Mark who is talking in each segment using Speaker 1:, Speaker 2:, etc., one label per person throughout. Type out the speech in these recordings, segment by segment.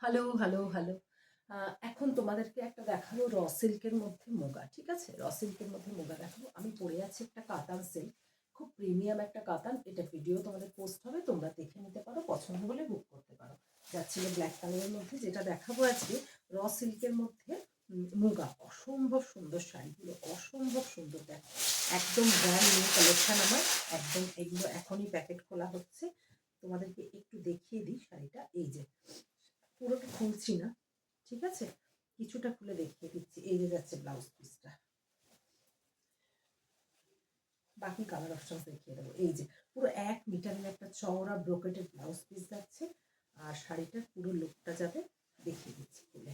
Speaker 1: Hello, hello, hello. এখন তোমাদেরকে একটা দেখাবো সিল্কের মধ্যে মুগা। ঠিক আছে? সিল্কের মধ্যে মুগা দেখাবো। আমি পরে আছি একটা কাতান সিল্ক। খুব প্রিমিয়াম একটা কাতান। এটা ভিডিও তোমাদের পোস্ট হবে। তোমরা দেখে নিতে পারো। পছন্দ হলে বুক করতে পারো। যাচ্ছিল ব্ল্যাক কালারের মধ্যে যেটা দেখাবো আজকে সিল্কের মধ্যে মুগা। অসম্ভব সুন্দর শাড়িগুলো। অসম্ভব সুন্দর দেখো। একদম ব্র্যান্ড নিউ কালেকশন আমার। একদম এগুলো এখনই প্যাকেট খোলা হচ্ছে। তোমাদেরকে একটু দেখিয়ে দিই শাড়িটা। এই যে পুরোটা খুলছি না, ঠিক আছে, কিছুটা খুলে দেখিয়ে দিচ্ছি। এই যে যাচ্ছে ব্লাউজ পিসটা, বাকি কালার অপশন দেখিয়ে দেবো। এই যে পুরো 1 মিটারের একটা চওড়া ব্রোকেটের ব্লাউজ পিস যাচ্ছে, আর শাড়িটার পুরো লুকটা যাবে দেখিয়ে দিচ্ছি খুলে।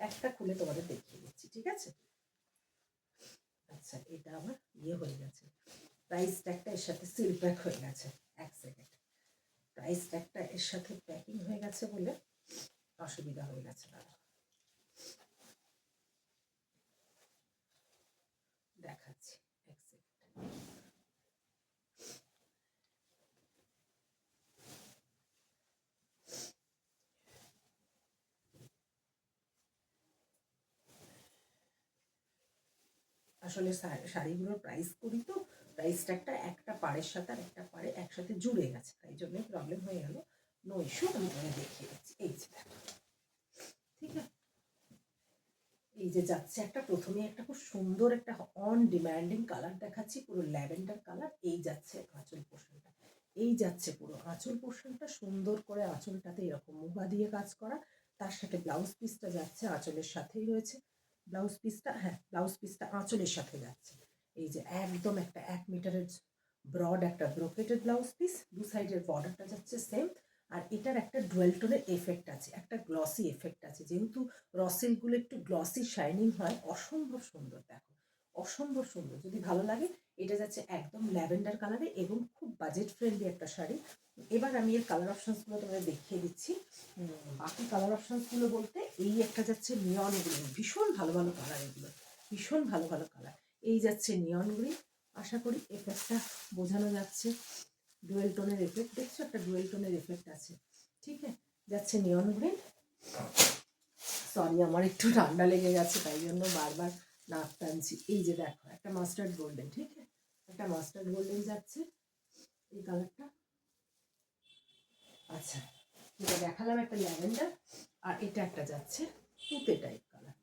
Speaker 1: একটা খুলে তোমাদের দেখিয়ে দিচ্ছি, ঠিক আছে। আচ্ছা, এটা আমার হয়ে গেছে, প্রাইস ট্যাগটা এর সাথে সিল প্যাক হয়ে গেছে। এক সেকেন্ড, প্রাইস ট্যাগটা এর সাথে প্যাকিং হয়ে গেছে বলে অসুবিধা হয়ে গেছে। দাঁড়া, দেখাচ্ছি, এক সেকেন্ড। আসলে শাড়িগুলোর প্রাইস করি তো, প্রাইস ট্যাগটা একটা পাড়ের সাথে আর একটা পাড়ে একসাথে জুড়ে গেছে, তাই জন্য প্রবলেম হয়ে গেল। নো ইস্যু, আমি তোমায় দেখিয়ে দিচ্ছি। এই যে দেখো, ঠিক আছে। এই যে যাচ্ছে একটা, প্রথমে একটা খুব সুন্দর একটা অন ডিমান্ডিং কালার দেখাচ্ছি, পুরো ল্যাভেন্ডার কালার। এই যাচ্ছে আঁচল পোর্শনটা, এই যাচ্ছে পুরো আঁচল পোর্শনটা, সুন্দর করে আঁচলটাতে এরকম মুগা দিয়ে কাজ করা। তার সাথে ব্লাউজ পিসটা যাচ্ছে আঁচলের সাথেই রয়েছে। ব্লাউজ পিসটা, হ্যাঁ, ব্লাউজ পিসটা আঁচলের সাথে যাচ্ছে। এই যে একদম একটা 1 মিটারের ব্রড একটা ব্রোকেটেড ব্লাউজ পিস, দু সাইডের বর্ডারটা যাচ্ছে সেম। আর এটার একটা ডুয়েল টোনের এফেক্ট আছে, একটা গ্লসি এফেক্ট আছে, যেহেতু রসেলগুলো একটু গ্লসি শাইনিং হয়। অসম্ভব সুন্দর দেখো, অসম্ভব সুন্দর। যদি ভালো লাগে, এটা যাচ্ছে একদম ল্যাভেন্ডার কালারে এবং খুব বাজেট ফ্রেন্ডলি একটা শাড়ি। এবার আমি এর কালার অপশানসগুলো তোমাদের দেখিয়ে দিচ্ছি। বাকি কালার অপশানসগুলো বলতে এই একটা যাচ্ছে নিয়ন গ্রিন, ভীষণ ভালো ভালো কালার এগুলো, ভীষণ ভালো ভালো কালার। এই যাচ্ছে নিয়ন গ্রিন, আশা করি এফেক্টটা বোঝানো যাচ্ছে। ডুয়েল টোনের এফেক্ট দেখছো, একটা ডুয়েল টোনের এফেক্ট আছে, ঠিক আছে। যাচ্ছে নিয়ন গ্রিন। সরি, আমার একটু ঠান্ডা লেগে গেছে, তাই জন্য বারবার নাক টানছি। এই যে দেখো একটা মাস্টার্ড গোল্ডেন, ঠিক আছে, একটা মাস্টার্ড গোল্ডেন যাচ্ছে এই কালারটা। আচ্ছা, এটা দেখালাম একটা ল্যাভেন্ডার, আর এটা একটা যাচ্ছে তুতে টাইপ কালার।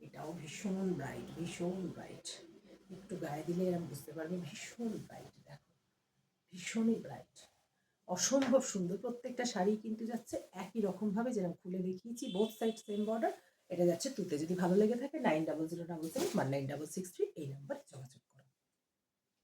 Speaker 1: এটাও ভীষণ ব্রাইট, ভীষণ ব্রাইট। একটু গায়ে দিলে এরকম বুঝতে পারবে, ভীষণ ব্রাইট দেখো, ভীষণই ব্রাইট। অসম্ভব সুন্দর। প্রত্যেকটা শাড়ি কিন্তু যাচ্ছে একই রকমভাবে, যেরকম খুলে দেখিয়েছি, বোথ সাইড সেম বর্ডার। এটা যাচ্ছে তুতে। যদি ভালো লেগে থাকে 900077196663 এই নাম্বারে যোগাযোগ।